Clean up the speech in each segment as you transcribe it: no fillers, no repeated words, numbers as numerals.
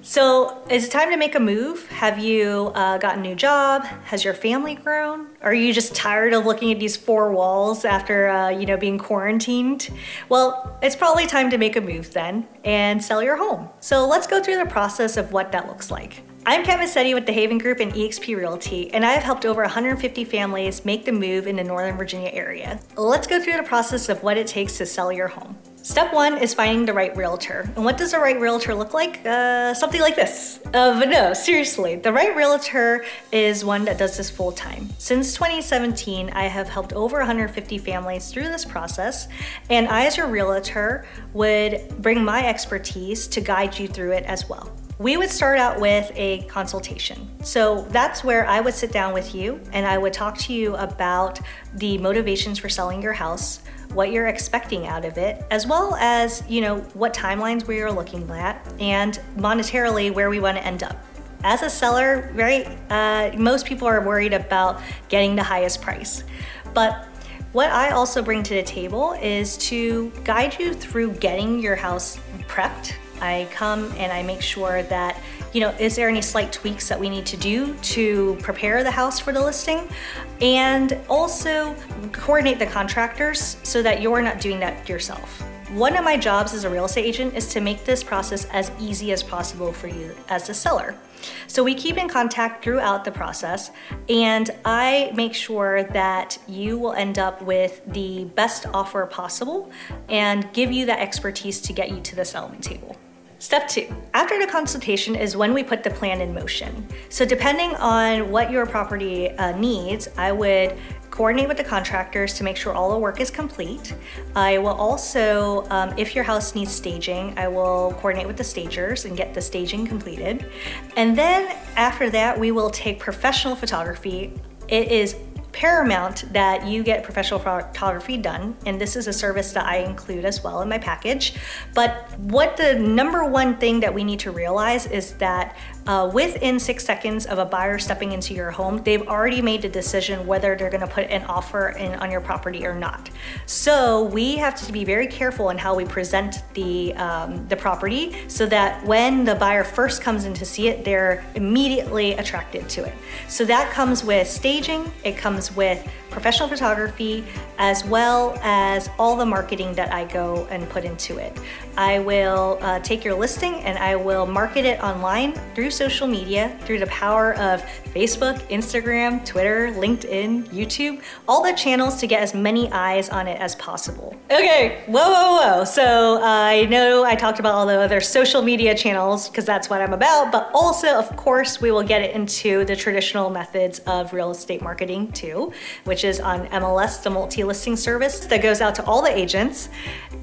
So is it time to make a move? Have you got a new job? Has your family grown? Are you just tired of looking at these four walls after being quarantined? Well, it's probably time to make a move then and sell your home. So let's go through the process of what that looks like. I'm Massetti with the Haven Group and eXp Realty, and I have helped over 150 families make the move in the Northern Virginia area. Let's go through the process of what it takes to sell your home. Step one is finding the right realtor. And what does the right realtor look like? Something like this. But no, seriously, the right realtor is one that does this full time. Since 2017, I have helped over 150 families through this process, and I, as your realtor, would bring my expertise to guide you through it as well. We would start out with a consultation. So that's where I would sit down with you and I would talk to you about the motivations for selling your house, what you're expecting out of it, as well as, what timelines we are looking at and monetarily where we want to end up. As a seller, right, most people are worried about getting the highest price. But what I also bring to the table is to guide you through getting your house prepped. I come and I make sure that, is there any slight tweaks that we need to do to prepare the house for the listing? And also coordinate the contractors so that you're not doing that yourself. One of my jobs as a real estate agent is to make this process as easy as possible for you as a seller. So we keep in contact throughout the process, and I make sure that you will end up with the best offer possible and give you that expertise to get you to the settlement table. Step two, after the consultation is when we put the plan in motion. So depending on what your property needs, I would coordinate with the contractors to make sure all the work is complete. I will also, if your house needs staging, I will coordinate with the stagers and get the staging completed. And then after that, we will take professional photography. It is paramount that you get professional photography done, and this is a service that I include as well in my package. But what the number one thing that we need to realize is that within 6 seconds of a buyer stepping into your home, they've already made the decision whether they're going to put an offer in on your property or not. So we have to be very careful in how we present the property so that when the buyer first comes in to see it, they're immediately attracted to it. So that comes with staging, it comes with professional photography, as well as all the marketing that I go and put into it. I will take your listing and I will market it online through social media, through the power of Facebook, Instagram, Twitter, LinkedIn, YouTube, all the channels to get as many eyes on it as possible. Okay, whoa. So I know I talked about all the other social media channels because that's what I'm about, but also, of course, we will get it into the traditional methods of real estate marketing too, which is on MLS, the multi-listing service that goes out to all the agents,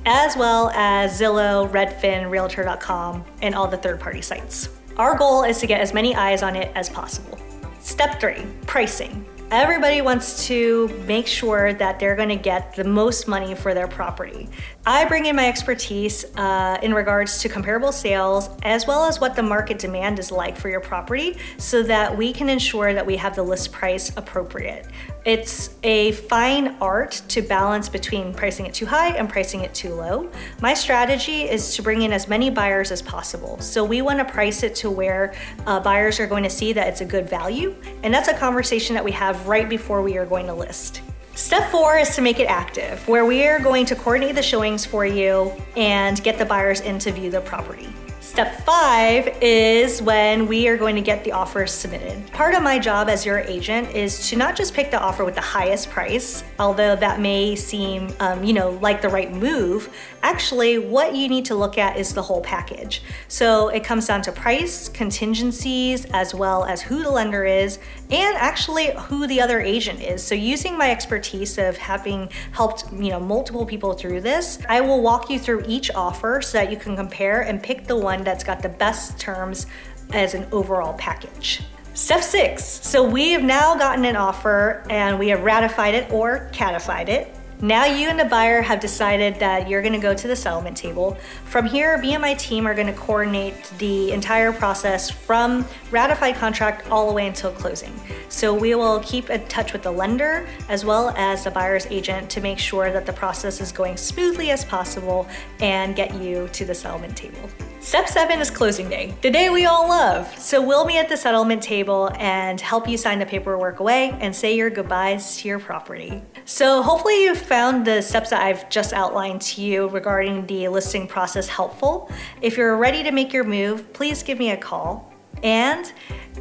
as well as Zillow, Redfin, Realtor.com, and all the third-party sites. Our goal is to get as many eyes on it as possible. Step 3, pricing. Everybody wants to make sure that they're going to get the most money for their property. I bring in my expertise in regards to comparable sales, as well as what the market demand is like for your property, so that we can ensure that we have the list price appropriate. It's a fine art to balance between pricing it too high and pricing it too low. My strategy is to bring in as many buyers as possible. So we want to price it to where buyers are going to see that it's a good value. And that's a conversation that we have right before we are going to list. Step 4 is to make it active, where we are going to coordinate the showings for you and get the buyers in to view the property. Step 5 is when we are going to get the offers submitted. Part of my job as your agent is to not just pick the offer with the highest price, although that may seem, like the right move. Actually, what you need to look at is the whole package. So it comes down to price, contingencies, as well as who the lender is, and actually who the other agent is. So using my expertise of having helped, multiple people through this, I will walk you through each offer so that you can compare and pick the one that's got the best terms as an overall package. Step 6, so we have now gotten an offer and we have ratified it or catified it. Now you and the buyer have decided that you're gonna go to the settlement table. From here, me and my team are gonna coordinate the entire process from ratified contract all the way until closing. So we will keep in touch with the lender as well as the buyer's agent to make sure that the process is going smoothly as possible and get you to the settlement table. Step 7 is closing day, the day we all love. So we'll meet at the settlement table and help you sign the paperwork away and say your goodbyes to your property. So hopefully you found the steps that I've just outlined to you regarding the listing process helpful. If you're ready to make your move, please give me a call. And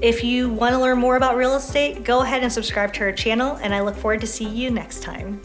if you want to learn more about real estate, go ahead and subscribe to our channel, and I look forward to seeing you next time.